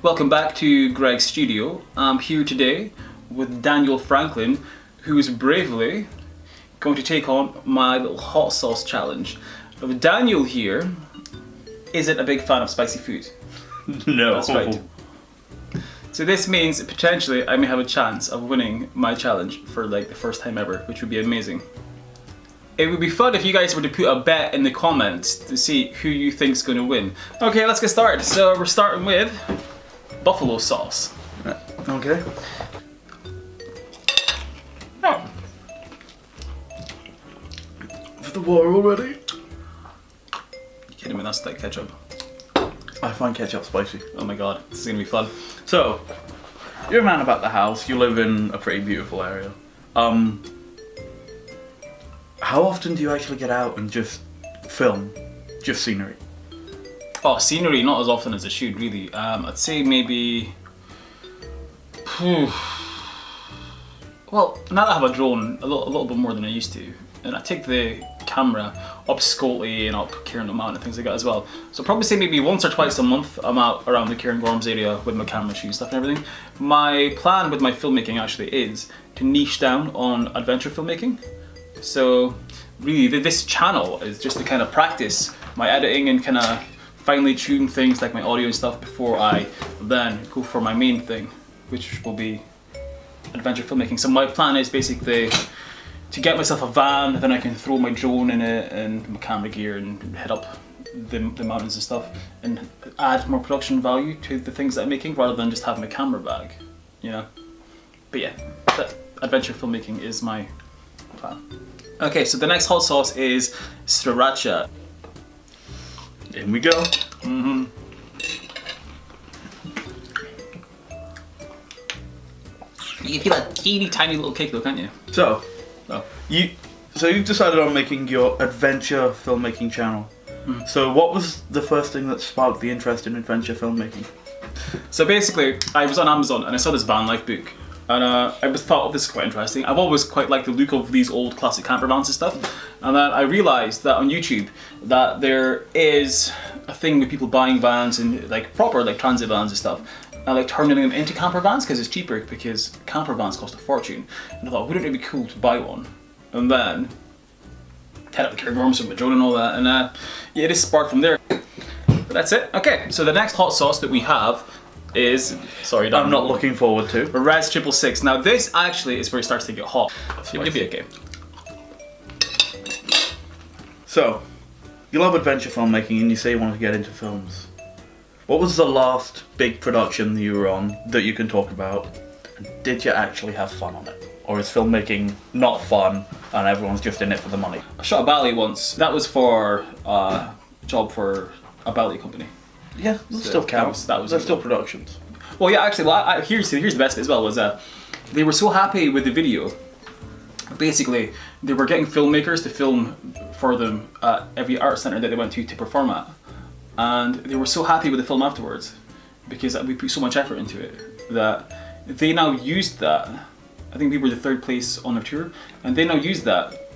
Welcome back to Greg's studio. I'm here today with Daniel Franklin, who is bravely going to take on my little hot sauce challenge. Now, Daniel here isn't a big fan of spicy food. No. That's right. So this means potentially I may have a chance of winning my challenge for like the first time ever, which would be amazing. It would be fun if you guys were to put a bet in the comments to see who you think's going to win. Okay, let's get started. So we're starting with buffalo sauce. Okay. Oh. For the war already? You kidding me? That's like ketchup. I find ketchup spicy. Oh my god, this is going to be fun. So, you're a man about the house. You live in a pretty beautiful area. How often do you actually get out and just film just scenery? Oh, scenery, not as often as I should, really. I'd say maybe... Well, now that I have a drone, a little bit more than I used to. And I take the camera up Scotty and up Cairngorms Mountain and things like that as well. So I'd probably say maybe once or twice a month I'm out around the Cairngorms area with my camera, shoes, stuff and everything. My plan with my filmmaking actually is to niche down on adventure filmmaking. So really this channel is just to kind of practice my editing and kind of finely tune things like my audio and stuff before I then go for my main thing, which will be adventure filmmaking. So my plan is basically to get myself a van, then I can throw my drone in it and my camera gear and head up the mountains and stuff and add more production value to the things that I'm making rather than just having a camera bag, you know. But yeah, that adventure filmmaking is my plan. Okay, so the next hot sauce is sriracha. In we go. Mm-hmm. You can feel that teeny tiny little kick though, can't you? So, Oh. you've decided on making your adventure filmmaking channel. So what was the first thing that sparked the interest in adventure filmmaking? So basically, I was on Amazon and I saw this van life book. And I just thought, oh, this is quite interesting. I've always quite liked the look of these old classic camper vans and stuff. And then I realised that on YouTube that there is a thing with people buying vans and like proper like transit vans and stuff, and like turning them into camper vans because it's cheaper, because camper vans cost a fortune. And I thought, wouldn't it be cool to buy one? And then head up the Cairngorms with my drone and all that, and yeah, this sparked from there. But that's it. Okay, so the next hot sauce that we have is, sorry, I'm not looking forward to. Res 666. Now this actually is where it starts to get hot. So you'll be okay. So, you love adventure filmmaking and you say you want to get into films. What was the last big production you were on that you can talk about? And did you actually have fun on it? Or is filmmaking not fun and everyone's just in it for the money? I shot a ballet once. That was for a job for a ballet company. Yeah, that still counts. That was They're still productions. Well, yeah, actually, well, here's the best bit as well, was they were so happy with the video. Basically, they were getting filmmakers to film for them at every art centre that they went to perform at. And they were so happy with the film afterwards, because we put so much effort into it, that they now used that. I think we were the third place on their tour, and they now use that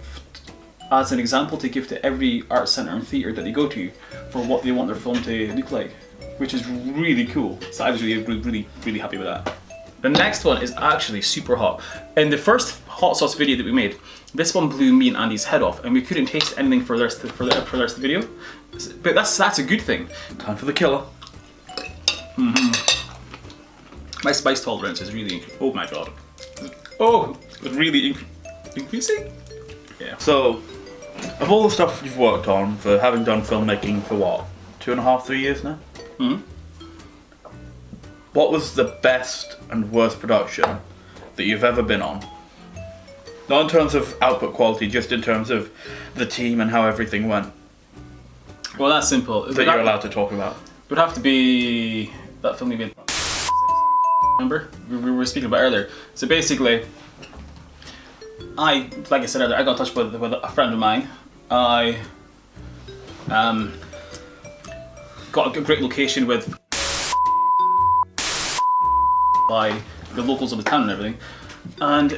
as an example to give to every art centre and theatre that they go to for what they want their film to look like, which is really cool. So I was really happy with that. The next one is actually super hot. In the first hot sauce video that we made, this one blew me and Andy's head off, and we couldn't taste anything for the rest of the video. But that's a good thing. Time for the killer. My spice tolerance is really, oh my god. Oh, it's really increasing? Yeah. So, of all the stuff you've worked on, for having done filmmaking for what, 2.5, 3 years now? What was the best and worst production that you've ever been on? Not in terms of output quality, just in terms of the team and how everything went. Well, that's simple. That you're allowed to talk about. It would have to be that film we made. Remember? We were speaking about earlier. So basically, like I said earlier, I got in touch with a friend of mine. I got a great location with by the locals of the town and everything. And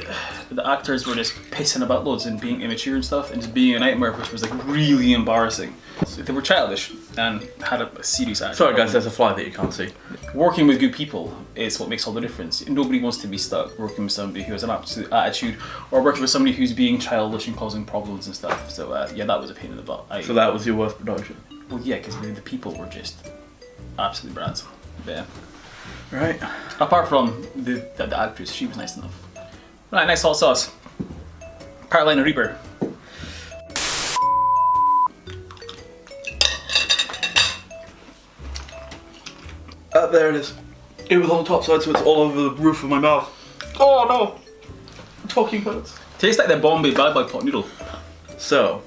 the actors were just pissing about loads and being immature and stuff, and just being a nightmare, which was like really embarrassing. So they were childish and had a serious attitude. Sorry guys, there's a fly that you can't see. Working with good people is what makes all the difference. Nobody wants to be stuck working with somebody who has an absolute attitude, or working with somebody who's being childish and causing problems and stuff. So yeah, that was a pain in the butt. So that was your worst production? Well, yeah, because the people were just absolute brats. But, yeah. Right. Apart from the actress, she was nice enough. Right, nice hot sauce. Carolina Reaper. There it is. It was on the top side, so it's all over the roof of my mouth. Oh no! Talking hurts. Tastes like the Bombay Bad Boy pot noodle. So,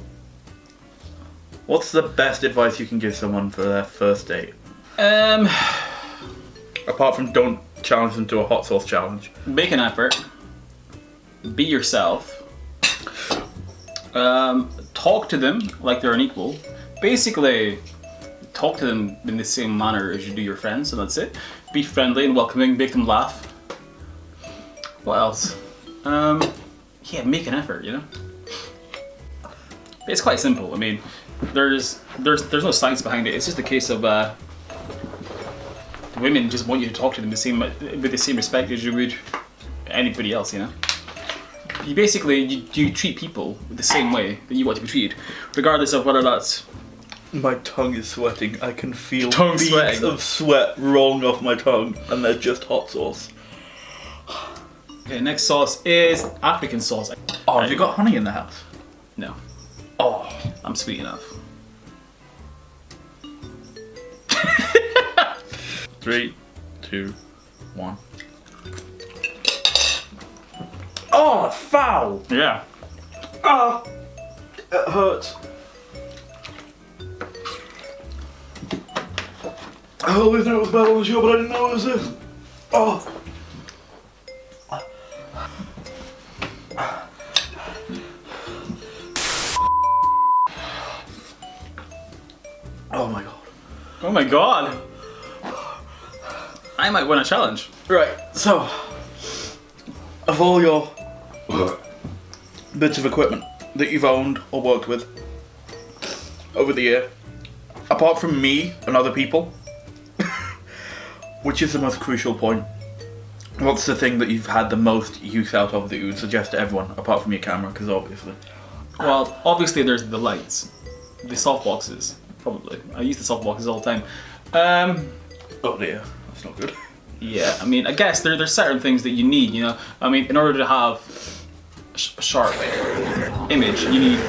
what's the best advice you can give someone for their first date? Apart from don't challenge them to a hot sauce challenge. Make an effort. Be yourself. Talk to them like they're an equal. Basically, talk to them in the same manner as you do your friends, and that's it. Be friendly and welcoming, make them laugh. What else? Yeah, make an effort, you know? It's quite simple. I mean, there's no science behind it. It's just a case of women just want you to talk to them with the same respect as you would anybody else, you know? You basically, you treat people the same way that you want to be treated, regardless of whether that's... My tongue is sweating. I can feel Tongue beads sweating. of sweat rolling off my tongue, and they're just hot sauce. Okay, next sauce is African sauce. Oh, have you got honey in the house? No, Oh. I'm sweet enough. 3, 2, 1. Oh, foul! Yeah. Ah, it hurts. I always knew it was bad on the show, but I didn't know it was this. Oh. Oh my god. Oh my god. I might win a challenge. Right, so, of all your bits of equipment that you've owned or worked with over the year, apart from me and other people, which is the most crucial point? What's the thing that you've had the most use out of that you would suggest to everyone, apart from your camera, because obviously. Well, obviously there's the lights, the softboxes, probably. I use the softboxes all the time. Oh dear, that's not good. Yeah, I mean, I guess there's certain things that you need, you know? I mean, in order to have a sharp image, you need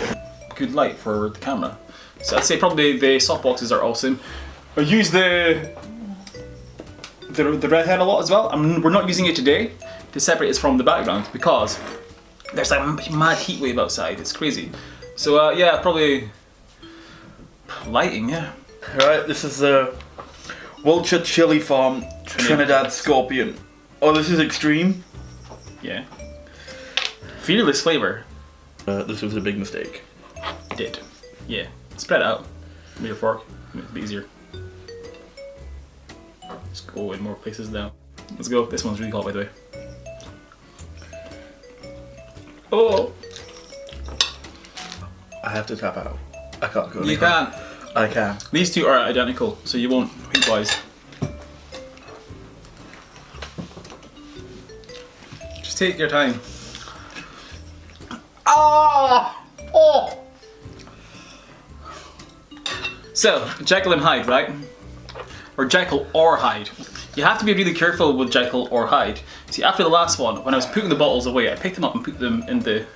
good light for the camera. So I'd say probably the softboxes are awesome. I use the redhead a lot as well. We're not using it today to separate us from the background because there's like a mad heat wave outside. It's crazy. So yeah, probably lighting, yeah. Right, this is the Wiltshire Chili Farm Trinidad Scorpion. Oh, this is extreme. Yeah. Fearless flavor. This was a big mistake. Did. Yeah. Spread it out with your fork. Make it easier. Just go in more places now. Let's go. This one's really hot, by the way. Oh! I have to tap out. I can't go. You can't. I can. These two are identical, so you won't heat-wise. Just take your time. Ah! Oh! So, Jekyll and Hyde, right? Or Jekyll or Hyde. You have to be really careful with Jekyll or Hyde. See, after the last one, when I was putting the bottles away, I picked them up and put them in the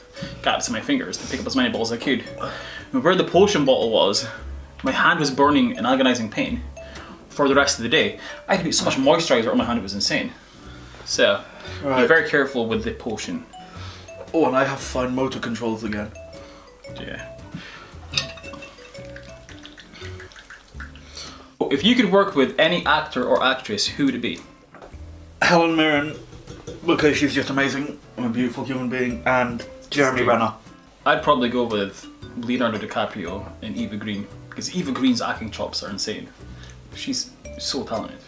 gaps of my fingers to pick up as many bottles as I could. And where the potion bottle was, my hand was burning in agonizing pain for the rest of the day. I had to put so much moisturizer on my hand, it was insane. So, be Right. very careful with the potion. Oh, and I have fine motor controls again. Yeah. If you could work with any actor or actress, who would it be? Helen Mirren, because she's just amazing, and a beautiful human being, and Jeremy Renner. I'd probably go with Leonardo DiCaprio and Eva Green, because Eva Green's acting chops are insane. She's so talented.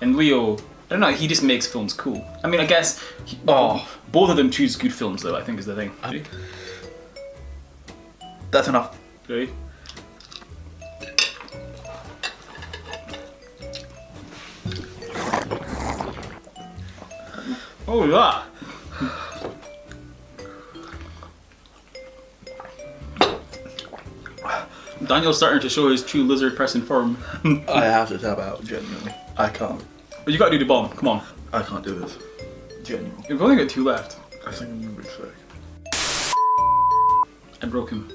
And Leo I don't know. He just makes films cool. I mean, I guess. Both of them choose good films, though. I think is the thing. Ready? That's enough. Ready? Oh yeah. Daniel's starting to show his true lizard person form. I have to tap out, genuinely. I can't. But you gotta do the bomb. Come on. I can't do this. Genuinely. We've only got 2 left. I think I'm gonna be sick. I broke him.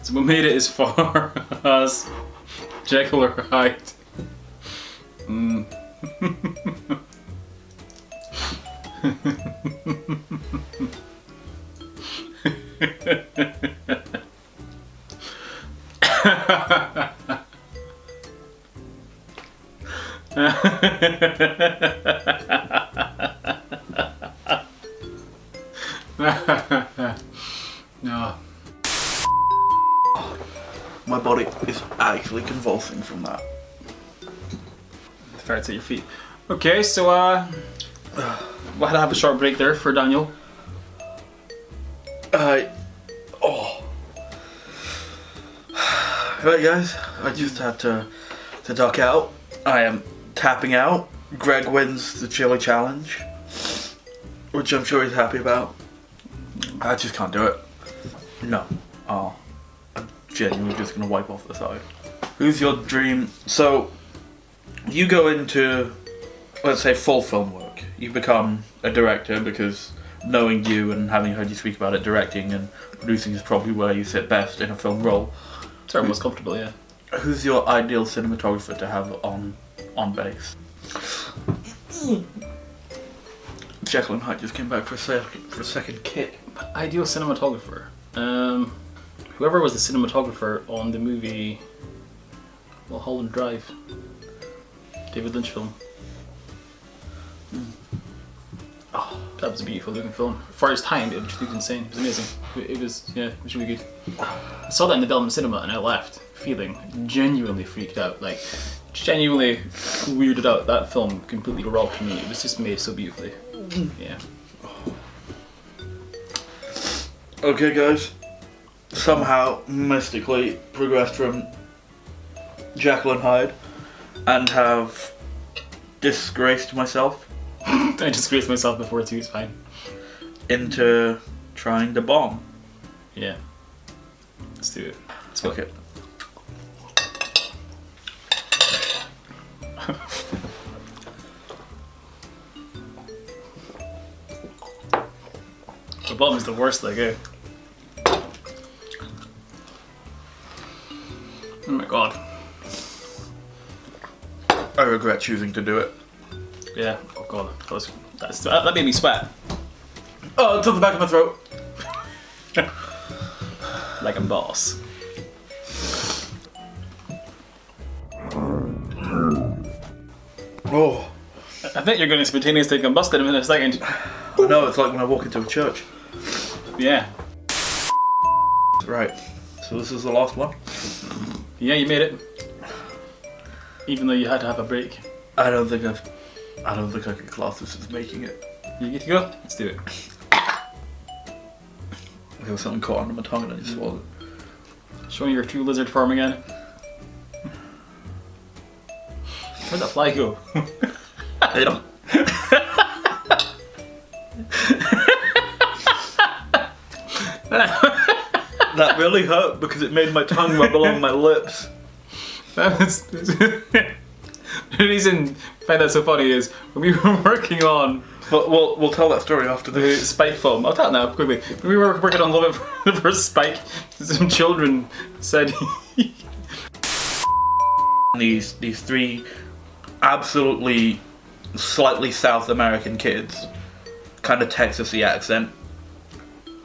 So we made it as far as Jekyll or Hyde. No. My body is actually convulsing from that. The ferret's at your feet. Okay, so we'll have to have a short break there for Daniel. Right guys, I just had to duck out. I am tapping out. Greg wins the chili challenge, which I'm sure he's happy about. I just can't do it. No. I'm genuinely just gonna wipe off the side. Who's your dream? So, you go into, let's say, full film work. You become a director because knowing you and having heard you speak about it, directing and producing is probably where you sit best in a film role. It's our most comfortable, yeah. Who's your ideal cinematographer to have on base? Jekyll and Hyde just came back for a second kick. Ideal cinematographer. Whoever was the cinematographer on the movie Mulholland Drive, David Lynch film. Oh, that was a beautiful looking film. For its time, it just looked insane. It was amazing. It was really good. I saw that in the Belmont Cinema and I left feeling genuinely freaked out. Like, genuinely weirded out. That film completely rocked me. It was just made so beautifully. Yeah. Okay, guys. Somehow, mystically, progressed from Jekyll and Hyde and have disgraced myself. I disgraced myself before too, it's fine. Into trying to bomb. Yeah. Let's do it. Let's go. Okay. The bomb is the worst, like, eh? Oh my god. I regret choosing to do it. Yeah, oh god. That made me sweat. Oh, it's on the back of my throat. Like a boss. Oh. I think you're going to spontaneously combust in a second. I know, it's like when I walk into a church. Yeah. Right. So this is the last one. Yeah, you made it. Even though you had to have a break. I don't think I could class this as making it. You get to go? Let's do it. There was something caught under my tongue and I just swallowed it. Showing your true lizard form again. Where'd that fly go? I don't. That really hurt because it made my tongue rub along my lips. The reason I find that so funny is when we were working on But we'll tell that story after the this. Spike film. I'll tell it now quickly. When we were working on Love It for the first Spike, some children said These 3 absolutely slightly South American kids, kind of Texasy accent,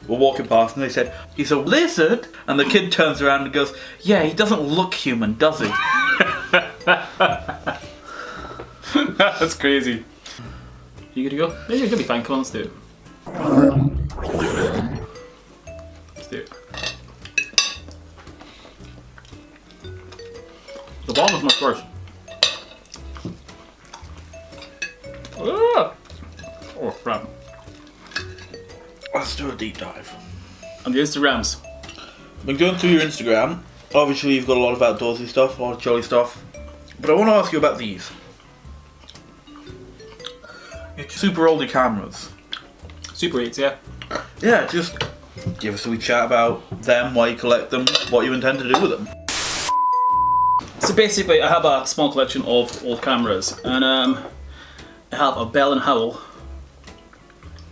were walking past and they said, "He's a lizard," and the kid turns around and goes, "Yeah, he doesn't look human, does he?" That's crazy. You good to go? Yeah, you're gonna be fine. Come on, let's do it. Let's do it. The bomb was much worse. Oh, crap. Let's do a deep dive. On the Instagrams. Been going through your Instagram. Obviously, you've got a lot of outdoorsy stuff, a lot of jolly stuff. But I want to ask you about these. Your super oldie cameras. Super 8s, yeah. Yeah, just give us a wee chat about them, why you collect them, what you intend to do with them. So basically, I have a small collection of old cameras, and I have a Bell & Howell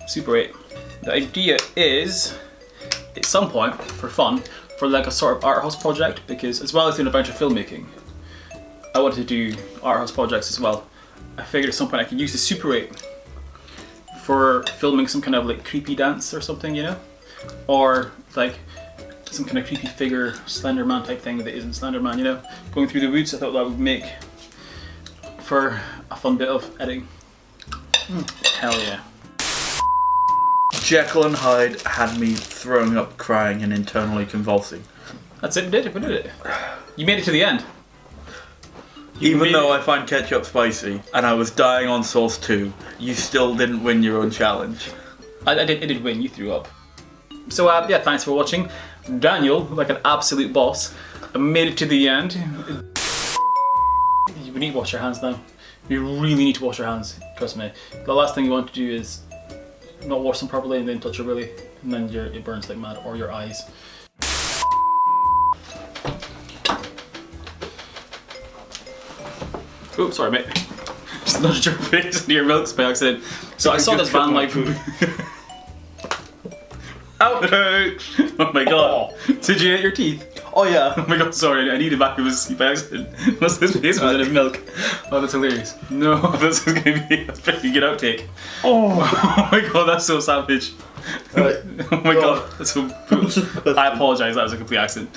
Super 8. The idea is, at some point, for fun, for like a sort of art house project, because as well as doing a bunch of filmmaking, I wanted to do art house projects as well. I figured at some point I could use the Super 8 for filming some kind of like creepy dance or something, you know? Or like some kind of creepy figure, Slender Man type thing that isn't Slender Man, you know? Going through the woods, I thought that would make for a fun bit of editing. Hell yeah. Jekyll and Hyde had me throwing up, crying, and internally convulsing. That's it, we did it. You made it to the end. Even though I find ketchup spicy and I was dying on Sauce 2, you still didn't win your own challenge. I did win, you threw up. So yeah, thanks for watching. Daniel, like an absolute boss, made it to the end. We need to wash our hands now. We really need to wash our hands, trust me. The last thing you want to do is not wash them properly and then touch it really, and then it burns like mad, or your eyes. Oh, sorry mate. Just nudged your face into your milk by accident. So I saw this van life. Ouch! Oh my god. Did you hit your teeth? Oh yeah. Oh my god, sorry, I needed back of his by accident. Unless his face was in his milk. Oh, that's hilarious. No, this is gonna be a pretty good outtake. Oh my god, that's so savage. Right. Oh my god, that's so brutal. I apologise, that was a complete accident.